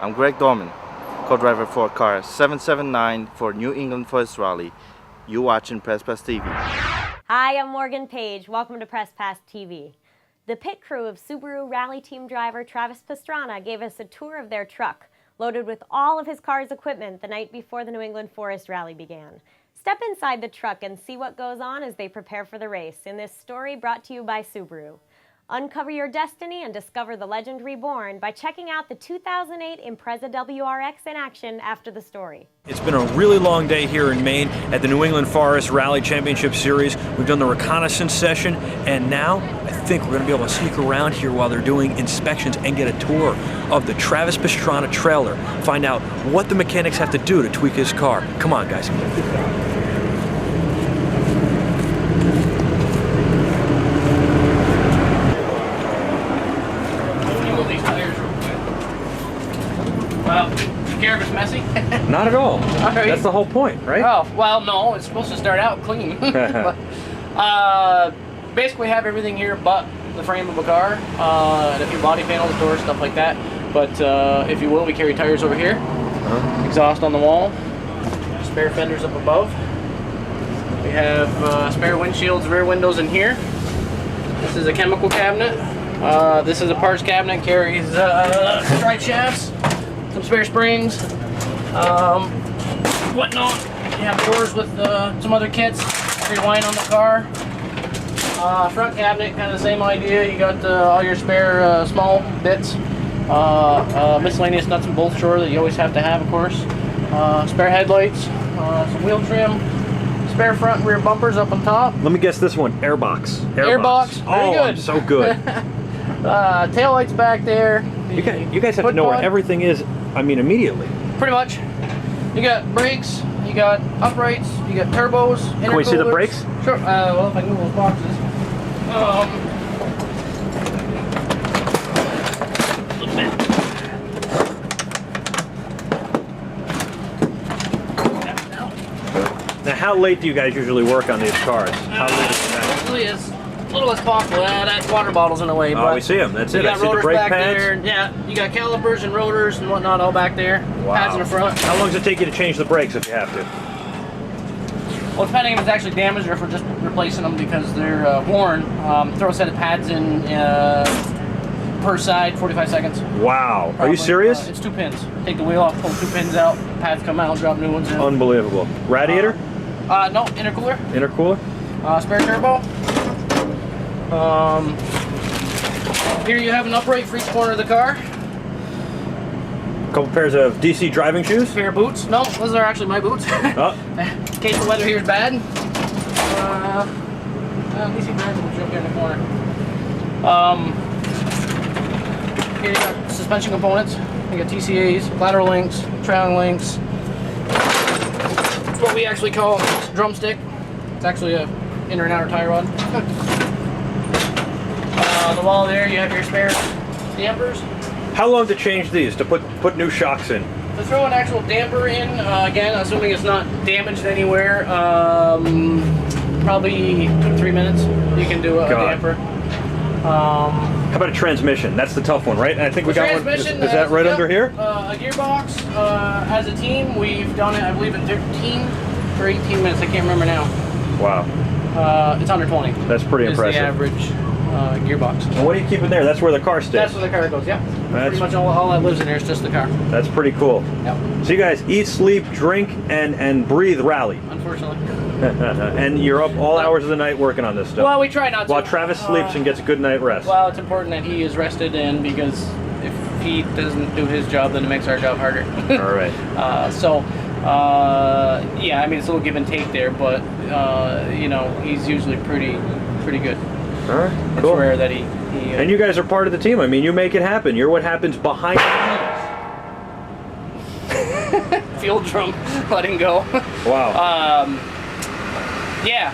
I'm Greg Dorman, co-driver for car 779 for New England Forest Rally. You watching Press Pass TV. Hi, I'm Morgan Page. Welcome to Press Pass TV. The pit crew of Subaru Rally Team driver Travis Pastrana gave us a tour of their truck, loaded with all of his car's equipment the night before the New England Forest Rally began. Step inside the truck and see what goes on as they prepare for the race in this story brought to you by Subaru. Uncover your destiny and discover the legend reborn by checking out the 2008 Impreza WRX in action after the story. It's been a really long day here in Maine at the New England Forest Rally Championship Series. We've done the reconnaissance session, and now I think we're going to be able to sneak around here while they're doing inspections and get a tour of the Travis Pastrana trailer. Find out what the mechanics have to do to tweak his car. Come on, guys. Care if it's messy? Not at all. Right. That's the whole point, right? Oh, well, no, it's supposed to start out clean. But, basically have everything here but the frame of a car, and a few body panels, doors, stuff like that. But if you will, we carry tires over here, exhaust on the wall, spare fenders up above. We have spare windshields, rear windows in here. This is a chemical cabinet. This is a parts cabinet, carries drive shafts, some spare springs, whatnot. You have doors with some other kits, free wine on the car. Front cabinet, kind of the same idea. You got all your spare small bits, miscellaneous nuts and bolts drawer that you always have to have, of course. Spare headlights, some wheel trim, spare front and rear bumpers up on top. Let me guess this one, airbox. Airbox, very good. I'm so good. Tail lights back there. You guys have to know where everything is, I mean, immediately. Pretty much. You got brakes, you got uprights, you got turbos, intercoolers. Can we see the brakes? Sure. Well, if I can move those boxes. A little bit. Now, how late do you guys usually work on these cars? How late is that? Usually as little as possible. That water bottle's in the way. Oh, we see them. That's it. You I got see the rotors brake back pads. there. Yeah, you got calipers and rotors and whatnot all back there. Wow. Pads in the front. How long does it take you to change the brakes if you have to? Well, depending if it's actually damaged or if we're just replacing them because they're worn, throw a set of pads in per side, 45 seconds. Wow. Probably. Are you serious? It's 2 pins. Take the wheel off, pull 2 pins out, pads come out, drop new ones in. Unbelievable. Radiator? No, intercooler. Intercooler? Spare turbo. Here you have an upright for each corner of the car. A couple pairs of DC driving shoes? Pair of boots. No, those are actually my boots. Oh. In case the weather here is bad. DC driving boots up here in the corner. Here you got suspension components. You got TCAs, lateral links, trailing links. What we actually call drumstick. It's actually a inner and outer tie rod. On the wall there, you have your spare dampers. How long to change these, to put new shocks in? To throw an actual damper in, again, assuming it's not damaged anywhere, probably 2 to 3 minutes. You can do a damper. How about a transmission? That's the tough one, right? And I think we got one. Is that right under here? A gearbox. As a team, we've done it, I believe, in 13 or 18 minutes. I can't remember now. Wow. It's under 20. That's pretty impressive. The average gearbox. And what do you keep in there? That's where the car stays. That's where the car goes. Yeah. Pretty much all that lives in there is just the car. That's pretty cool. Yep. So you guys eat, sleep, drink, and breathe rally. Unfortunately. And you're up all hours of the night working on this stuff. Well, we try not to. While Travis sleeps and gets a good night rest. Well, it's important that he is rested, and because if he doesn't do his job, then it makes our job harder. All right. Yeah, I mean, it's a little give and take there, but you know, he's usually pretty good. All right, It's cool. rare that he and you guys are part of the team. I mean, you make it happen. You're what happens behind the field drum letting go. Wow. Yeah,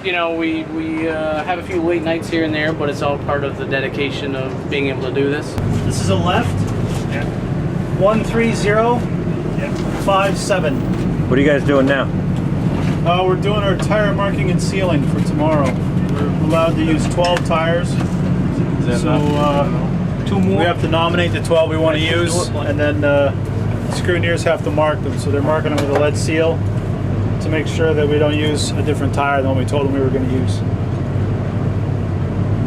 you know, we have a few late nights here and there, but it's all part of the dedication of being able to do this. This is a left. Yeah. 13057. What are you guys doing now? We're doing our tire marking and sealing for tomorrow. We're allowed to use 12 tires. So 2 more? We have to nominate the 12 we want to use, and then scrutineers have to mark them. So they're marking them with a lead seal to make sure that we don't use a different tire than what we told them we were going to use.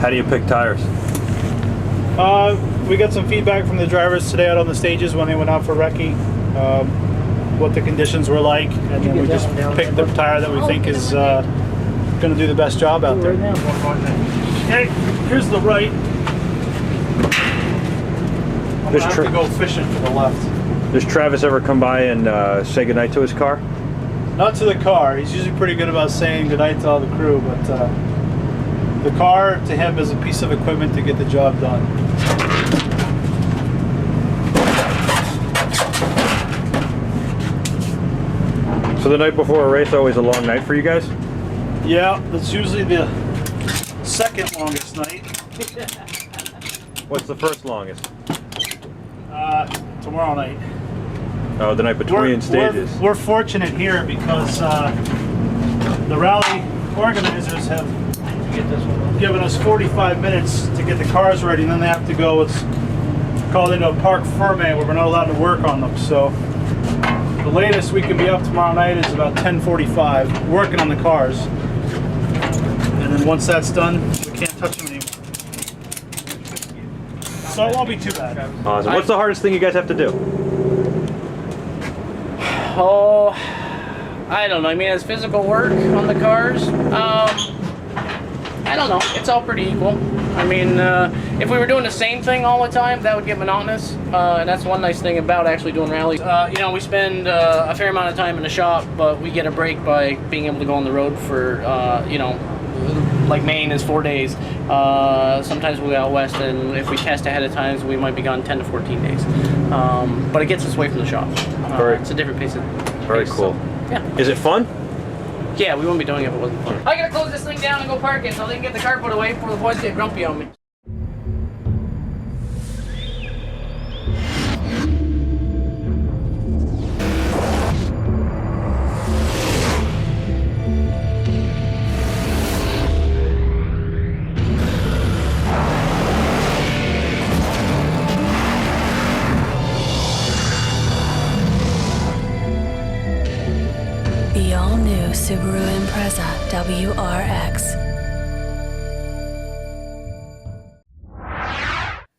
How do you pick tires? We got some feedback from the drivers today out on the stages when they went out for recce, what the conditions were like, and then we just picked the tire that we think is going to do the best job out there. Okay, here's the right. I'm going to have to go fishing for the left. Does Travis ever come by and say goodnight to his car? Not to the car. He's usually pretty good about saying goodnight to all the crew, but the car to him is a piece of equipment to get the job done. So the night before a race, always a long night for you guys? Yeah, that's usually the second longest night. What's the first longest? Tomorrow night. Oh, the night between stages. We're fortunate here because the rally organizers have given us 45 minutes to get the cars ready, and then they have to go what's called into a parc ferme where we're not allowed to work on them. So the latest we can be up tomorrow night is about 10:45 working on the cars. And then once that's done, we can't touch them anymore. So it won't be too bad. Awesome. What's the hardest thing you guys have to do? Oh, I don't know. I mean, it's physical work on the cars. I don't know. It's all pretty equal. I mean, if we were doing the same thing all the time, that would get monotonous. And that's one nice thing about actually doing rallies. You know, we spend a fair amount of time in the shop, but we get a break by being able to go on the road for, you know, like Maine is 4 days. Sometimes we go out west, and if we test ahead of time, we might be gone 10 to 14 days. But it gets us away from the shop. It's a different pace. Very cool. Yeah. Is it fun? Yeah, we wouldn't be doing it if it wasn't fun. I gotta close this thing down and go park it so they can get the car put away before the boys get grumpy on me. The all-new Subaru Impreza WRX.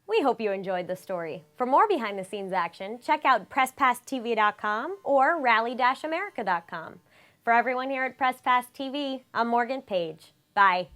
We hope you enjoyed the story. For more behind-the-scenes action, check out PressPassTV.com or Rally-America.com. For everyone here at Press Pass TV, I'm Morgan Page. Bye.